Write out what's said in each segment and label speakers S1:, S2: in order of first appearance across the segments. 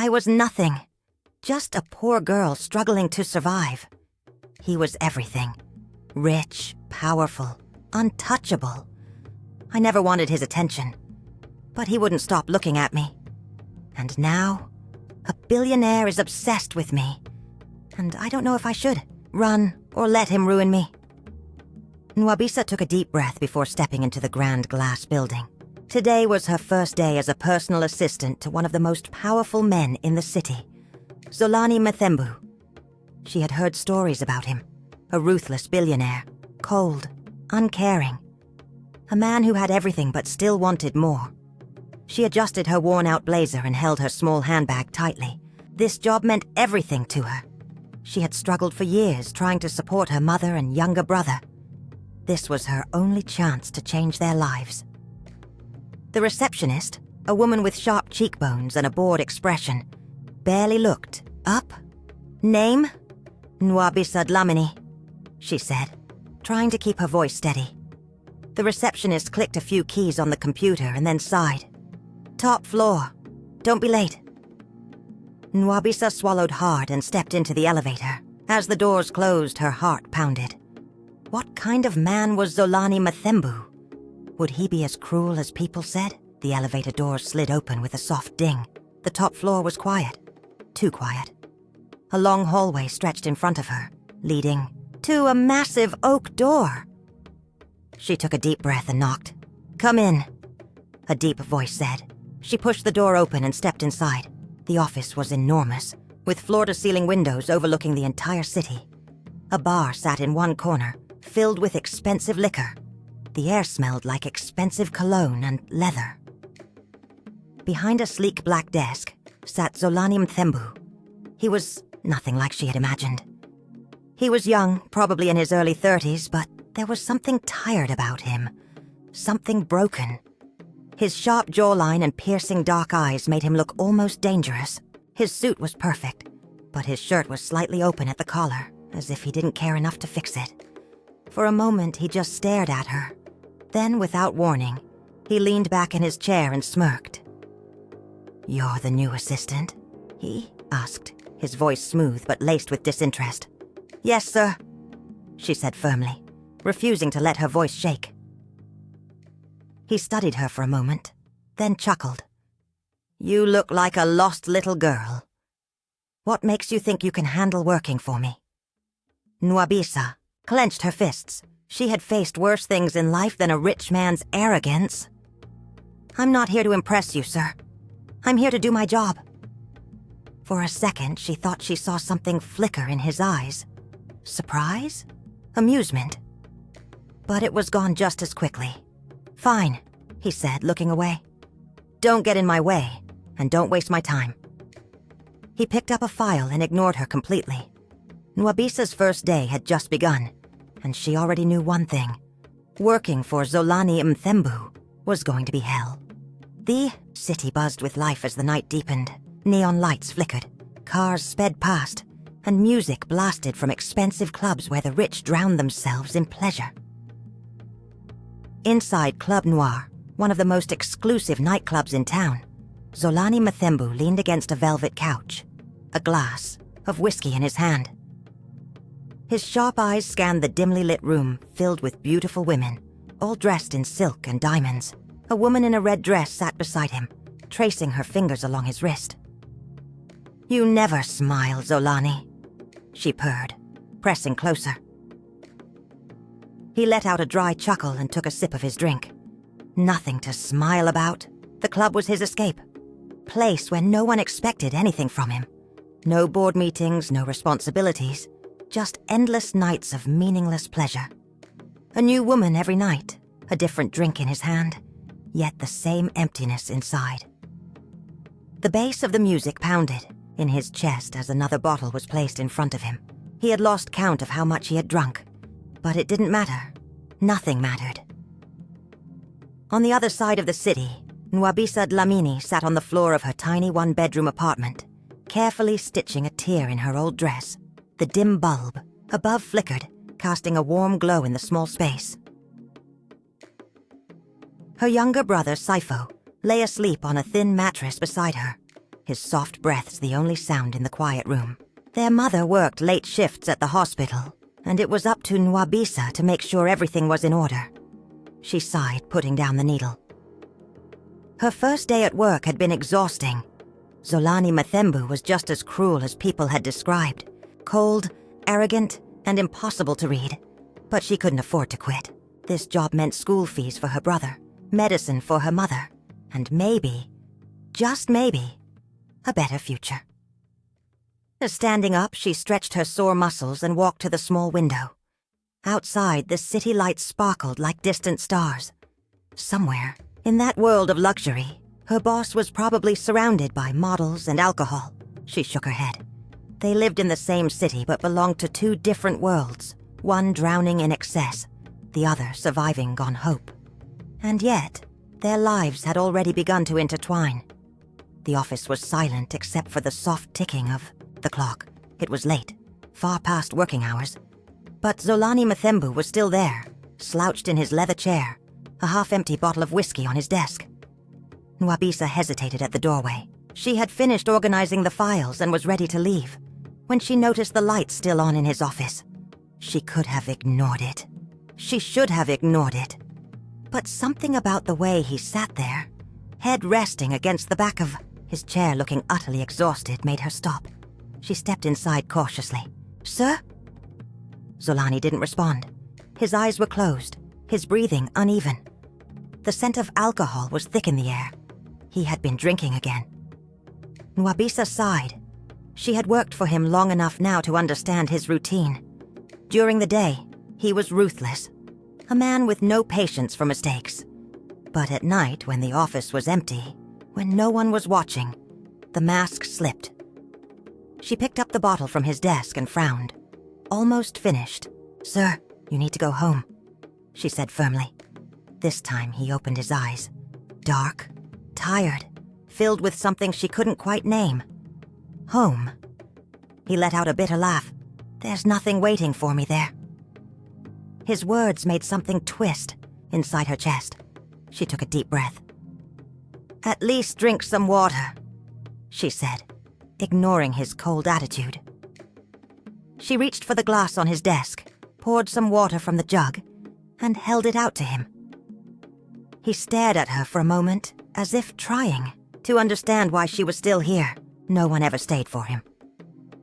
S1: I was nothing. Just a poor girl struggling to survive. He was everything. Rich, powerful, untouchable. I never wanted his attention, but he wouldn't stop looking at me. And now, a billionaire is obsessed with me, and I don't know if I should run or let him ruin me. Nwabisa took a deep breath before stepping into the grand glass building. Today was her first day as a personal assistant to one of the most powerful men in the city, Zolani Mthembu. She had heard stories about him, a ruthless billionaire, cold, uncaring, a man who had everything but still wanted more. She adjusted her worn-out blazer and held her small handbag tightly. This job meant everything to her. She had struggled for years trying to support her mother and younger brother. This was her only chance to change their lives. The receptionist, a woman with sharp cheekbones and a bored expression, barely looked up. "Name? Nwabisa Dlamini," she said, trying to keep her voice steady. The receptionist clicked a few keys on the computer and then sighed. "Top floor. Don't be late." Nwabisa swallowed hard and stepped into the elevator. As the doors closed, her heart pounded. What kind of man was Zolani Mthembu? Would he be as cruel as people said? The elevator doors slid open with a soft ding. The top floor was quiet. Too quiet. A long hallway stretched in front of her, leading to a massive oak door. She took a deep breath and knocked. "Come in," a deep voice said. She pushed the door open and stepped inside. The office was enormous, with floor-to-ceiling windows overlooking the entire city. A bar sat in one corner, filled with expensive liquor. The air smelled like expensive cologne and leather. Behind a sleek black desk sat Zolani Mthembu. He was nothing like she had imagined. He was young, probably in his early 30s, but there was something tired about him, something broken. His sharp jawline and piercing dark eyes made him look almost dangerous. His suit was perfect, but his shirt was slightly open at the collar, as if he didn't care enough to fix it. For a moment, he just stared at her. Then, without warning, he leaned back in his chair and smirked. "You're the new assistant?" he asked, his voice smooth but laced with disinterest. "Yes, sir," she said firmly, refusing to let her voice shake. He studied her for a moment, then chuckled. "You look like a lost little girl. What makes you think you can handle working for me?" Nwabisa clenched her fists. She had faced worse things in life than a rich man's arrogance. "I'm not here to impress you, sir. I'm here to do my job." For a second, she thought she saw something flicker in his eyes. Surprise? Amusement? But it was gone just as quickly. "Fine," he said, looking away. "Don't get in my way, and don't waste my time." He picked up a file and ignored her completely. Nwabisa's first day had just begun, and she already knew one thing. Working for Zolani Mthembu was going to be hell. The city buzzed with life as the night deepened. Neon lights flickered, cars sped past, and music blasted from expensive clubs where the rich drowned themselves in pleasure. Inside Club Noir, one of the most exclusive nightclubs in town, Zolani Mthembu leaned against a velvet couch, a glass of whiskey in his hand. His sharp eyes scanned the dimly lit room filled with beautiful women, all dressed in silk and diamonds. A woman in a red dress sat beside him, tracing her fingers along his wrist. "You never smile, Zolani," she purred, pressing closer. He let out a dry chuckle and took a sip of his drink. Nothing to smile about. The club was his escape. Place where no one expected anything from him. No board meetings, no responsibilities. Just endless nights of meaningless pleasure. A new woman every night, a different drink in his hand, yet the same emptiness inside. The bass of the music pounded in his chest as another bottle was placed in front of him. He had lost count of how much he had drunk, but it didn't matter. Nothing mattered. On the other side of the city, Nwabisa Dlamini sat on the floor of her tiny one-bedroom apartment, carefully stitching a tear in her old dress. The dim bulb above flickered, casting a warm glow in the small space. Her younger brother, Saifo, lay asleep on a thin mattress beside her. his soft breaths the only sound in the quiet room. Their mother worked late shifts at the hospital, and it was up to Nwabisa to make sure everything was in order. She sighed, putting down the needle. Her first day at work had been exhausting. Zolani Mathembu was just as cruel as people had described. Cold, arrogant, and impossible to read. But she couldn't afford to quit. This job meant school fees for her brother, medicine for her mother, and maybe, just maybe, a better future. Standing up, she stretched her sore muscles and walked to the small window. Outside, the city lights sparkled like distant stars. Somewhere, in that world of luxury, her boss was probably surrounded by models and alcohol. She shook her head. They lived in the same city but belonged to two different worlds, one drowning in excess, the other surviving on hope. And yet, their lives had already begun to intertwine. The office was silent except for the soft ticking of the clock. It was late, far past working hours. But Zolani Mathembu was still there, slouched in his leather chair, a half-empty bottle of whiskey on his desk. Nwabisa hesitated at the doorway. She had finished organizing the files and was ready to leave, when she noticed the lights still on in his office. She could have ignored it. She should have ignored it. But something about the way he sat there, head resting against the back of his chair looking utterly exhausted, made her stop. She stepped inside cautiously. "Sir?" Zolani didn't respond. His eyes were closed, his breathing uneven. The scent of alcohol was thick in the air. He had been drinking again. Nwabisa sighed. She had worked for him long enough now to understand his routine. During the day, he was ruthless, a man with no patience for mistakes. But at night, when the office was empty, when no one was watching, the mask slipped. She picked up the bottle from his desk and frowned. "Almost finished. Sir, you need to go home," she said firmly. This time he opened his eyes. Dark, tired, filled with something she couldn't quite name. Home. He let out a bitter laugh. "There's nothing waiting for me there." His words made something twist inside her chest. She took a deep breath. "At least drink some water," she said, ignoring his cold attitude. She reached for the glass on his desk, poured some water from the jug, and held it out to him. He stared at her for a moment, as if trying to understand why she was still here. No one ever stayed for him.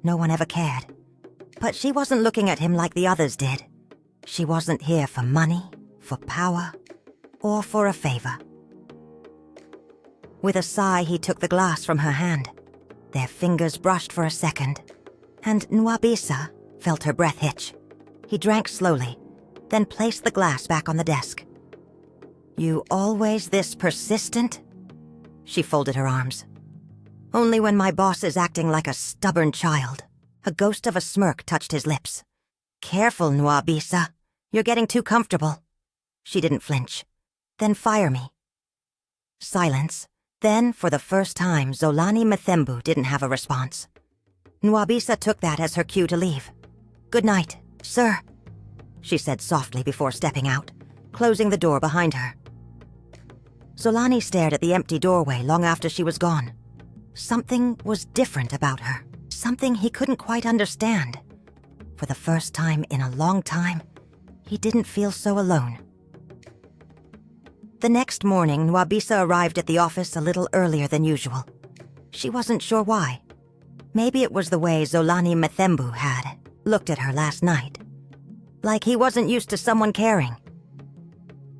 S1: No one ever cared. But she wasn't looking at him like the others did. She wasn't here for money, for power, or for a favor. With a sigh, he took the glass from her hand. Their fingers brushed for a second, and Nwabisa felt her breath hitch. He drank slowly, then placed the glass back on the desk. "You always this persistent?" She folded her arms. "Only when my boss is acting like a stubborn child." A ghost of a smirk touched his lips. "Careful, Nwabisa. You're getting too comfortable." She didn't flinch. "Then fire me." Silence. Then, for the first time, Zolani Mathembu didn't have a response. Nwabisa took that as her cue to leave. "Good night, sir," she said softly before stepping out, closing the door behind her. Zolani stared at the empty doorway long after she was gone. Something was different about her. Something he couldn't quite understand. For the first time in a long time, he didn't feel so alone. The next morning, Nwabisa arrived at the office a little earlier than usual. She wasn't sure why. Maybe it was the way Zolani Mathembu had looked at her last night. Like he wasn't used to someone caring.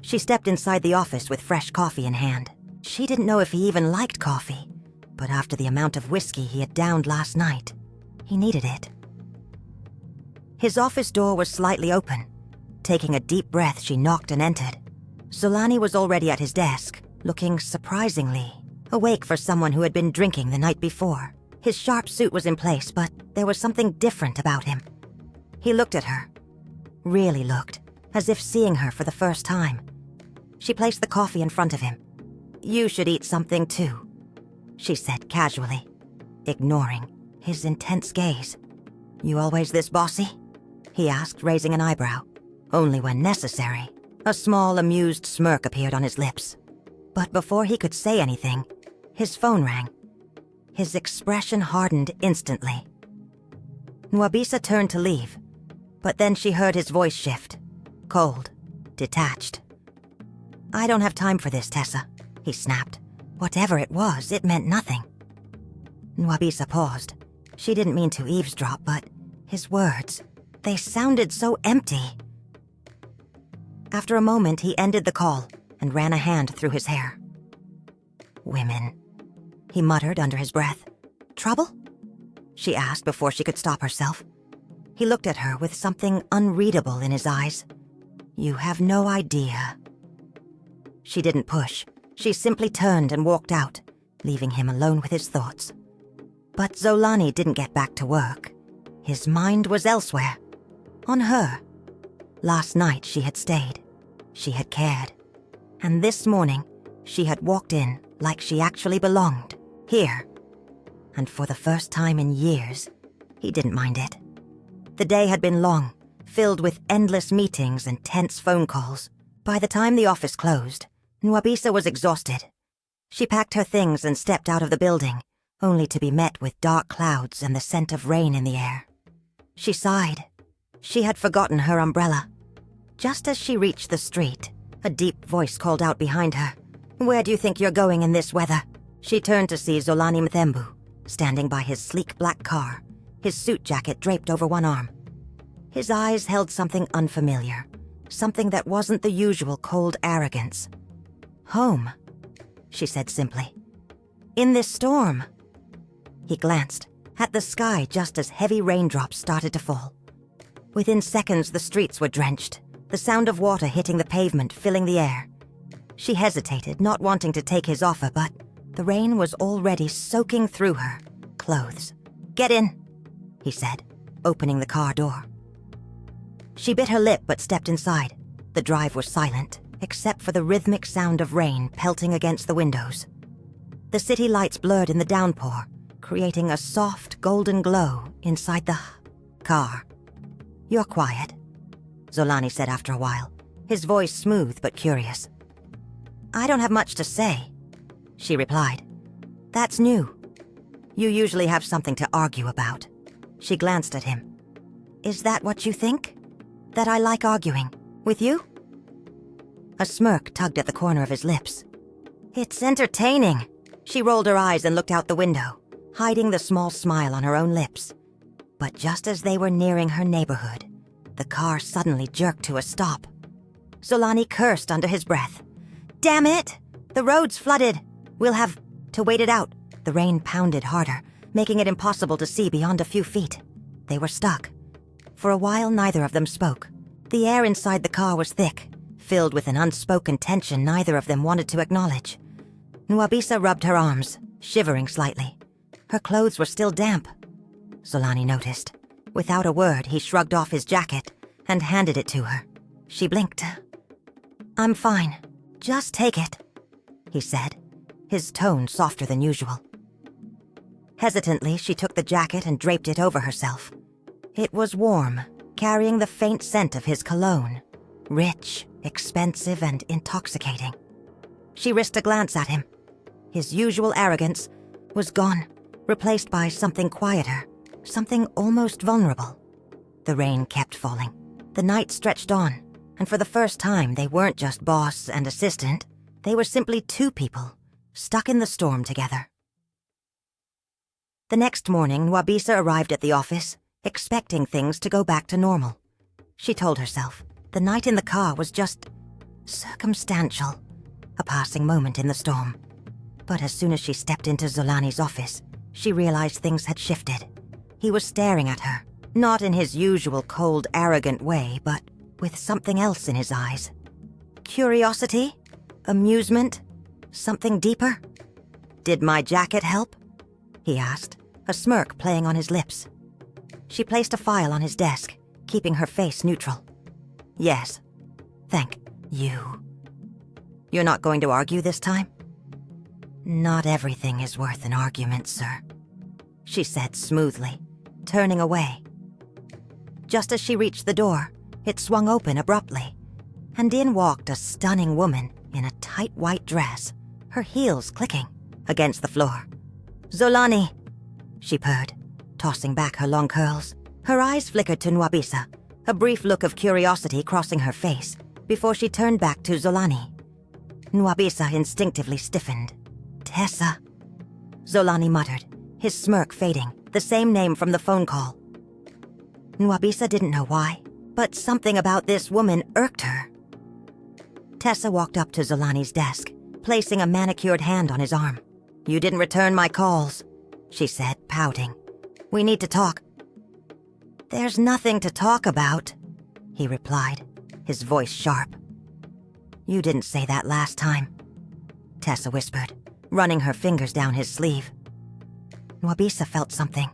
S1: She stepped inside the office with fresh coffee in hand. She didn't know if he even liked coffee, but after the amount of whiskey he had downed last night, he needed it. His office door was slightly open. Taking a deep breath, she knocked and entered. Zolani was already at his desk, looking surprisingly awake for someone who had been drinking the night before. His sharp suit was in place, but there was something different about him. He looked at her. Really looked, as if seeing her for the first time. She placed the coffee in front of him. "You should eat something too," she said casually, ignoring his intense gaze. "You always this bossy?" he asked, raising an eyebrow. "Only when necessary." A small, amused smirk appeared on his lips. But before he could say anything, his phone rang. His expression hardened instantly. Nwabisa turned to leave, but then she heard his voice shift. Cold, detached. "I don't have time for this, Tessa," he snapped. Whatever it was, it meant nothing. Nwabisa paused. She didn't mean to eavesdrop, but his words, they sounded so empty. After a moment, he ended the call and ran a hand through his hair. "Women," he muttered under his breath. "Trouble?" she asked before she could stop herself. He looked at her with something unreadable in his eyes. "You have no idea." She didn't push. She simply turned and walked out, leaving him alone with his thoughts. But Zolani didn't get back to work. His mind was elsewhere. On her. Last night she had stayed. She had cared. And this morning, she had walked in like she actually belonged, here. And for the first time in years, he didn't mind it. The day had been long, filled with endless meetings and tense phone calls. By the time the office closed, Nwabisa was exhausted. She packed her things and stepped out of the building, only to be met with dark clouds and the scent of rain in the air. She sighed. She had forgotten her umbrella. Just as she reached the street, a deep voice called out behind her. "Where do you think you're going in this weather?" She turned to see Zolani Mthembu, standing by his sleek black car, his suit jacket draped over one arm. His eyes held something unfamiliar, something that wasn't the usual cold arrogance. "Home," she said simply. "In this storm." He glanced at the sky just as heavy raindrops started to fall. Within seconds, the streets were drenched, the sound of water hitting the pavement filling the air. She hesitated, not wanting to take his offer, but the rain was already soaking through her clothes. "Get in," he said, opening the car door. She bit her lip but stepped inside. The drive was silent, except for the rhythmic sound of rain pelting against the windows. The city lights blurred in the downpour, creating a soft, golden glow inside the car. "You're quiet," Zolani said after a while, his voice smooth but curious. "I don't have much to say," she replied. "That's new. You usually have something to argue about." She glanced at him. "Is that what you think? That I like arguing? With you?" A smirk tugged at the corner of his lips. "It's entertaining." She rolled her eyes and looked out the window, hiding the small smile on her own lips. But just as they were nearing her neighborhood, the car suddenly jerked to a stop. Zolani cursed under his breath. "Damn it! The road's flooded! We'll have to wait it out." The rain pounded harder, making it impossible to see beyond a few feet. They were stuck. For a while, neither of them spoke. The air inside the car was thick, filled with an unspoken tension neither of them wanted to acknowledge. Nwabisa rubbed her arms, shivering slightly. Her clothes were still damp. Zolani noticed. Without a word, he shrugged off his jacket and handed it to her. She blinked. "I'm fine. Just take it," he said, his tone softer than usual. Hesitantly, she took the jacket and draped it over herself. It was warm, carrying the faint scent of his cologne. Rich, expensive, and intoxicating. She risked a glance at him. His usual arrogance was gone, replaced by something quieter, something almost vulnerable. The rain kept falling. The night stretched on, and for the first time they weren't just boss and assistant. They were simply two people, stuck in the storm together. The next morning, Nwabisa arrived at the office, expecting things to go back to normal. She told herself the night in the car was just circumstantial, a passing moment in the storm. But as soon as she stepped into Zolani's office, she realized things had shifted. He was staring at her, not in his usual cold, arrogant way, but with something else in his eyes. Curiosity? Amusement? Something deeper? "Did my jacket help?" he asked, a smirk playing on his lips. She placed a file on his desk, keeping her face neutral. "Yes. Thank you." "You're not going to argue this time?" "Not everything is worth an argument, sir," she said smoothly, turning away. Just as she reached the door, it swung open abruptly, and in walked a stunning woman in a tight white dress, her heels clicking against the floor. "Zolani," she purred, tossing back her long curls. Her eyes flickered to Nwabisa, a brief look of curiosity crossing her face, before she turned back to Zolani. Nwabisa instinctively stiffened. "Tessa," Zolani muttered, his smirk fading, the same name from the phone call. Nwabisa didn't know why, but something about this woman irked her. Tessa walked up to Zolani's desk, placing a manicured hand on his arm. "You didn't return my calls," she said, pouting. "We need to talk." "There's nothing to talk about," he replied, his voice sharp. "You didn't say that last time," Tessa whispered, running her fingers down his sleeve. Nwabisa felt something,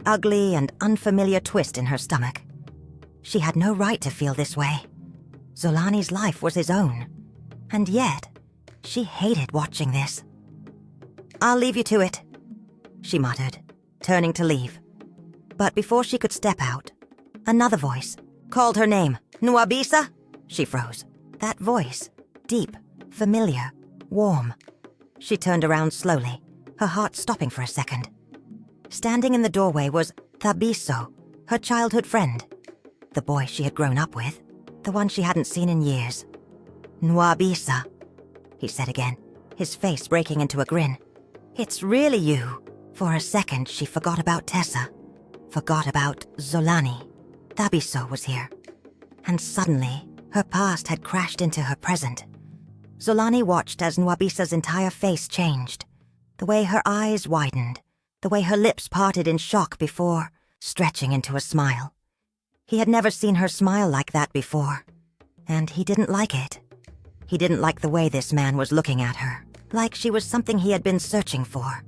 S1: ugly and unfamiliar twist in her stomach. She had no right to feel this way. Zolani's life was his own, and yet she hated watching this. "I'll leave you to it," she muttered, turning to leave. But before she could step out, another voice called her name. "Nwabisa?" She froze. That voice, deep, familiar, warm. She turned around slowly, her heart stopping for a second. Standing in the doorway was Thabiso, her childhood friend, the boy she had grown up with, the one she hadn't seen in years. "Nwabisa," he said again, his face breaking into a grin. "It's really you." For a second, she forgot about Tessa, forgot about Zolani. Thabiso was here. And suddenly, her past had crashed into her present. Zolani watched as Nwabisa's entire face changed, the way her eyes widened, the way her lips parted in shock before stretching into a smile. He had never seen her smile like that before, and he didn't like it. He didn't like the way this man was looking at her, like she was something he had been searching for.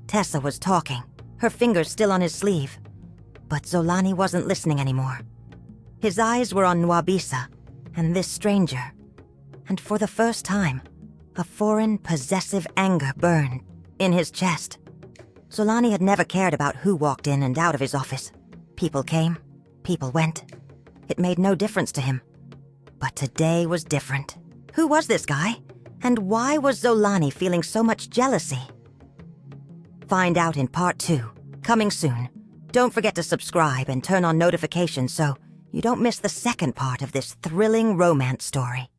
S1: Tessa was talking, her fingers still on his sleeve, but Zolani wasn't listening anymore. His eyes were on Nwabisa and this stranger, and for the first time, a foreign, possessive anger burned in his chest. Zolani had never cared about who walked in and out of his office. People came, people went. It made no difference to him. But today was different. Who was this guy? And why was Zolani feeling so much jealousy? Find out in part 2, coming soon. Don't forget to subscribe and turn on notifications so you don't miss the second part of this thrilling romance story.